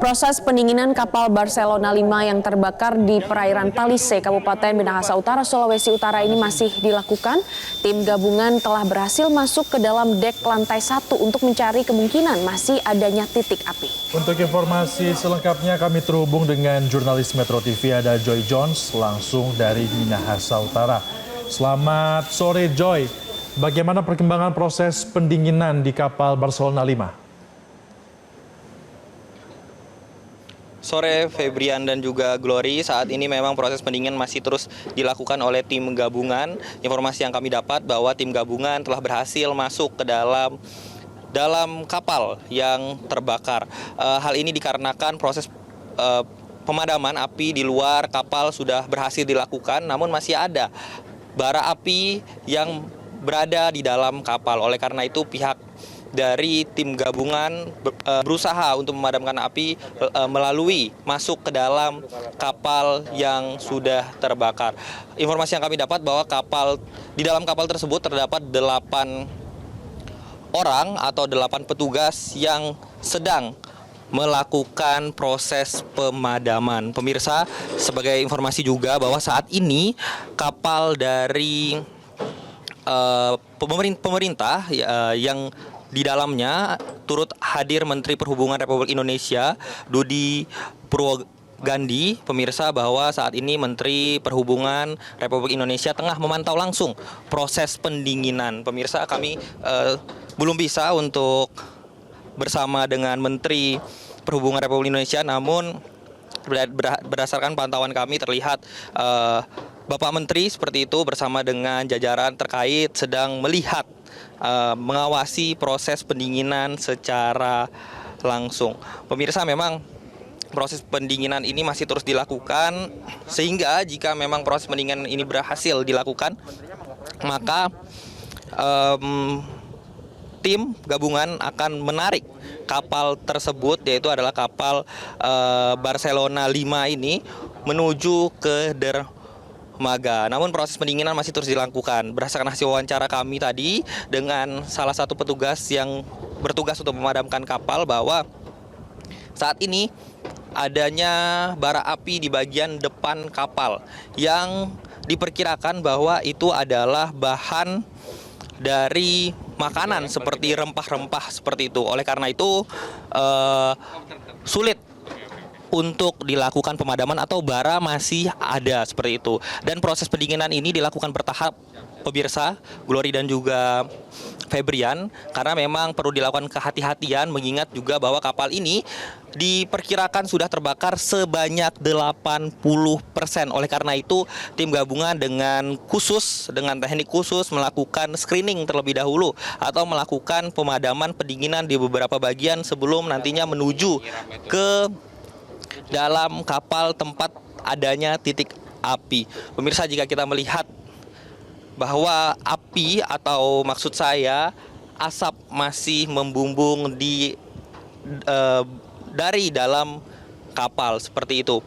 Proses pendinginan kapal Barcelona 5 yang terbakar di perairan Talise, Kabupaten Minahasa Utara, Sulawesi Utara ini masih dilakukan. Tim gabungan telah berhasil masuk ke dalam dek lantai 1 untuk mencari kemungkinan masih adanya titik api. Untuk informasi selengkapnya kami terhubung dengan jurnalis Metro TV ada Joy Jones langsung dari Minahasa Utara. Selamat sore Joy, bagaimana perkembangan proses pendinginan di kapal Barcelona 5? Sore Febrian dan juga Glory, saat ini memang proses pendinginan masih terus dilakukan oleh tim gabungan. Informasi yang kami dapat bahwa tim gabungan telah berhasil masuk ke dalam kapal yang terbakar. Hal ini dikarenakan proses pemadaman api di luar kapal sudah berhasil dilakukan, namun masih ada bara api yang berada di dalam kapal. Oleh karena itu pihak dari tim gabungan berusaha untuk memadamkan api melalui masuk ke dalam kapal yang sudah terbakar. Informasi yang kami dapat bahwa di dalam kapal tersebut terdapat 8 orang atau 8 petugas yang sedang melakukan proses pemadaman. Pemirsa, sebagai informasi juga bahwa saat ini kapal dari pemerintah yang di dalamnya turut hadir Menteri Perhubungan Republik Indonesia Budi Purwogandi. Pemirsa, bahwa saat ini Menteri Perhubungan Republik Indonesia tengah memantau langsung proses pendinginan. Pemirsa, kami belum bisa untuk bersama dengan Menteri Perhubungan Republik Indonesia, namun berdasarkan pantauan kami terlihat Bapak Menteri seperti itu bersama dengan jajaran terkait sedang melihat mengawasi proses pendinginan secara langsung. Pemirsa, memang proses pendinginan ini masih terus dilakukan, sehingga jika memang proses pendinginan ini berhasil dilakukan, maka tim gabungan akan menarik kapal tersebut, yaitu adalah kapal Barcelona 5 ini menuju ke dermaga. Namun proses pendinginan masih terus dilakukan. Berdasarkan hasil wawancara kami tadi dengan salah satu petugas yang bertugas untuk memadamkan kapal, bahwa saat ini adanya bara api di bagian depan kapal yang diperkirakan bahwa itu adalah bahan dari makanan seperti rempah-rempah seperti itu. Oleh karena itu sulit untuk dilakukan pemadaman atau bara masih ada seperti itu. Dan proses pendinginan ini dilakukan bertahap, pemirsa, Glory dan juga Febrian, karena memang perlu dilakukan kehati-hatian, mengingat juga bahwa kapal ini diperkirakan sudah terbakar sebanyak 80%. Oleh karena itu tim gabungan dengan teknik khusus melakukan screening terlebih dahulu atau melakukan pemadaman pendinginan di beberapa bagian sebelum nantinya menuju ke dalam kapal tempat adanya titik api. Pemirsa, jika kita melihat bahwa api, atau maksud saya asap, masih membumbung dari dalam kapal seperti itu.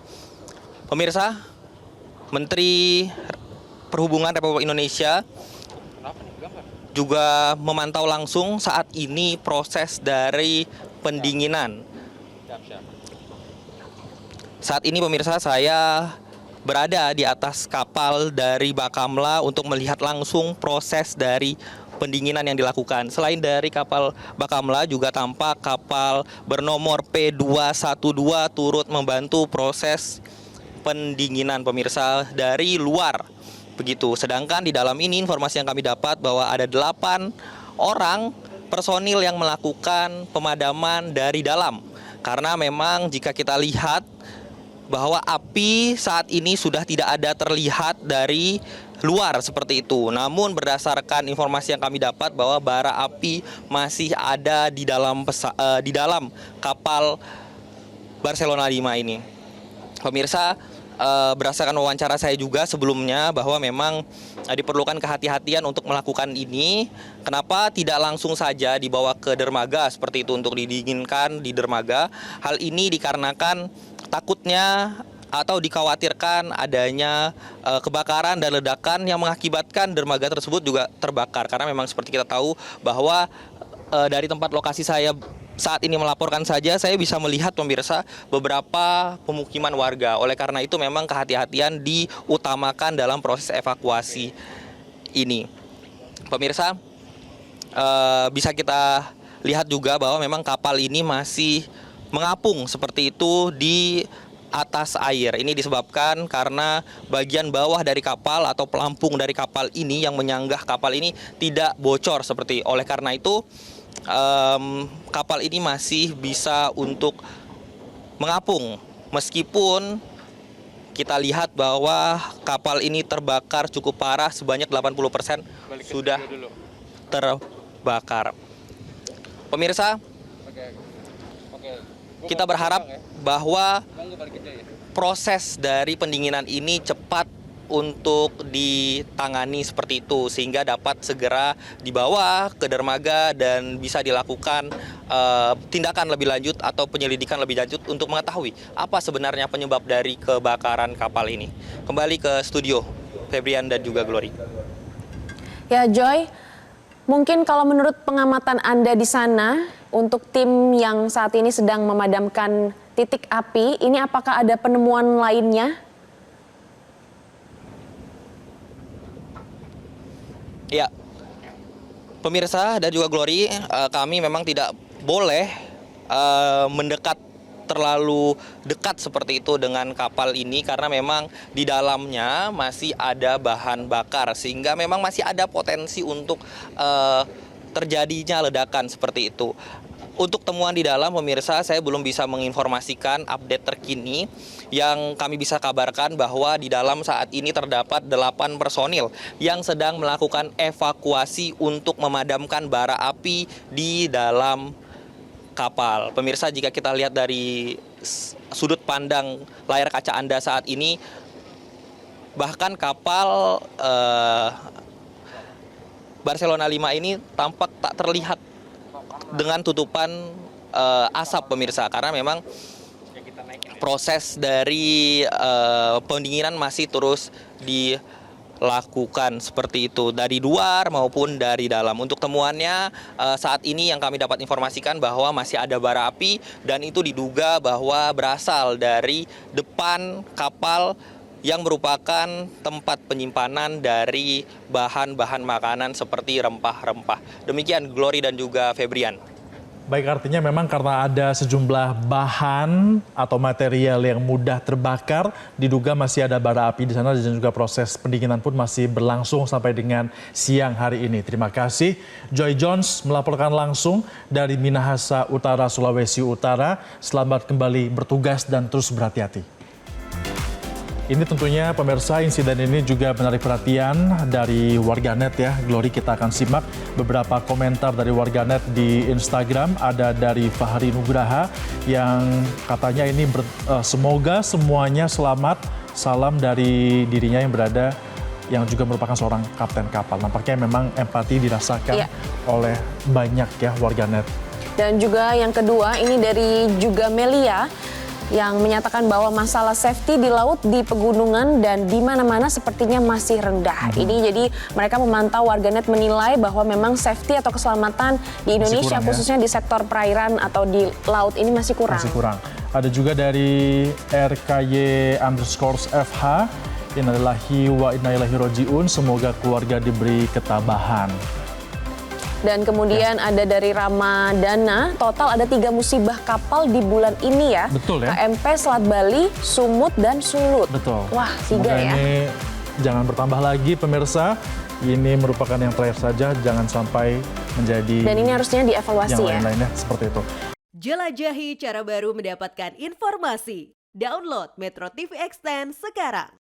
Pemirsa, Menteri Perhubungan Republik Indonesia juga memantau langsung saat ini proses dari pendinginan. Saat ini pemirsa, saya berada di atas kapal dari Bakamla untuk melihat langsung proses dari pendinginan yang dilakukan. Selain dari kapal Bakamla, juga tampak kapal bernomor P212 turut membantu proses pendinginan, pemirsa, dari luar. Begitu. Sedangkan di dalam ini informasi yang kami dapat bahwa ada 8 orang personil yang melakukan pemadaman dari dalam. Karena memang jika kita lihat bahwa api saat ini sudah tidak ada terlihat dari luar seperti itu. Namun berdasarkan informasi yang kami dapat bahwa bara api masih ada di dalam kapal Barcelona 5 ini. Pemirsa, berdasarkan wawancara saya juga sebelumnya bahwa memang diperlukan kehati-hatian untuk melakukan ini. Kenapa tidak langsung saja dibawa ke dermaga seperti itu untuk didinginkan di dermaga? Hal ini dikarenakan takutnya atau dikhawatirkan adanya kebakaran dan ledakan yang mengakibatkan dermaga tersebut juga terbakar. Karena memang seperti kita tahu bahwa dari tempat lokasi saya saat ini melaporkan saja, saya bisa melihat pemirsa beberapa pemukiman warga. Oleh karena itu memang kehati-hatian diutamakan dalam proses evakuasi ini. Pemirsa, bisa kita lihat juga bahwa memang kapal ini masih mengapung seperti itu di atas air. Ini disebabkan karena bagian bawah dari kapal atau pelampung dari kapal ini yang menyanggah kapal ini tidak bocor seperti. Oleh karena itu kapal ini masih bisa untuk mengapung meskipun kita lihat bahwa kapal ini terbakar cukup parah, sebanyak 80% sudah terbakar. Pemirsa, kita berharap bahwa proses dari pendinginan ini cepat untuk ditangani seperti itu sehingga dapat segera dibawa ke dermaga dan bisa dilakukan tindakan lebih lanjut atau penyelidikan lebih lanjut untuk mengetahui apa sebenarnya penyebab dari kebakaran kapal ini. Kembali ke studio, Febrian dan juga Glory. Ya Joy, mungkin kalau menurut pengamatan Anda di sana untuk tim yang saat ini sedang memadamkan titik api, ini apakah ada penemuan lainnya? Ya, pemirsa dan juga Glory, kami memang tidak boleh mendekat terlalu dekat seperti itu dengan kapal ini karena memang di dalamnya masih ada bahan bakar sehingga memang masih ada potensi untuk terjadinya ledakan seperti itu. Untuk temuan di dalam, pemirsa, saya belum bisa menginformasikan update terkini. Yang kami bisa kabarkan bahwa di dalam saat ini terdapat 8 personil yang sedang melakukan evakuasi untuk memadamkan bara api di dalam kapal. Pemirsa, jika kita lihat dari sudut pandang layar kaca Anda saat ini, bahkan kapal Barcelona 5 ini tampak tak terlihat dengan tutupan asap, pemirsa, karena memang proses dari pendinginan masih terus dilakukan seperti itu dari luar maupun dari dalam. Untuk temuannya saat ini yang kami dapat informasikan bahwa masih ada bara api dan itu diduga bahwa berasal dari depan kapal yang merupakan tempat penyimpanan dari bahan-bahan makanan seperti rempah-rempah. Demikian Glory dan juga Febrian. Baik, artinya memang karena ada sejumlah bahan atau material yang mudah terbakar, diduga masih ada bara api di sana dan juga proses pendinginan pun masih berlangsung sampai dengan siang hari ini. Terima kasih Joy Jones melaporkan langsung dari Minahasa Utara, Sulawesi Utara. Selamat kembali bertugas dan terus berhati-hati. Ini tentunya pemirsa, insiden ini juga menarik perhatian dari warganet ya. Glory, kita akan simak beberapa komentar dari warganet di Instagram. Ada dari Fahri Nugraha yang katanya ini semoga semuanya selamat. Salam dari dirinya yang juga merupakan seorang kapten kapal. Nampaknya memang empati dirasakan oleh banyak ya warganet. Dan juga yang kedua ini dari juga Melia yang menyatakan bahwa masalah safety di laut, di pegunungan, dan di mana-mana sepertinya masih rendah. Ini jadi mereka memantau, warganet menilai bahwa memang safety atau keselamatan di Indonesia, kurang, khususnya di sektor perairan atau di laut ini masih kurang. Masih kurang. Ada juga dari RKY_FH, innalillahi wa inna ilaihi rajiun, semoga keluarga diberi ketabahan. Dan kemudian ada dari Ramadana, total ada 3 musibah kapal di bulan ini ya. Betul ya. KMP Selat Bali, Sumut, dan Sulut. Betul. Wah, 3 semoga ya. Ini jangan bertambah lagi pemirsa. Ini merupakan yang terakhir saja, jangan sampai menjadi. Dan ini harusnya dievaluasi yang lain-lainnya seperti itu. Jelajahi cara baru mendapatkan informasi. Download Metro TV Extend sekarang.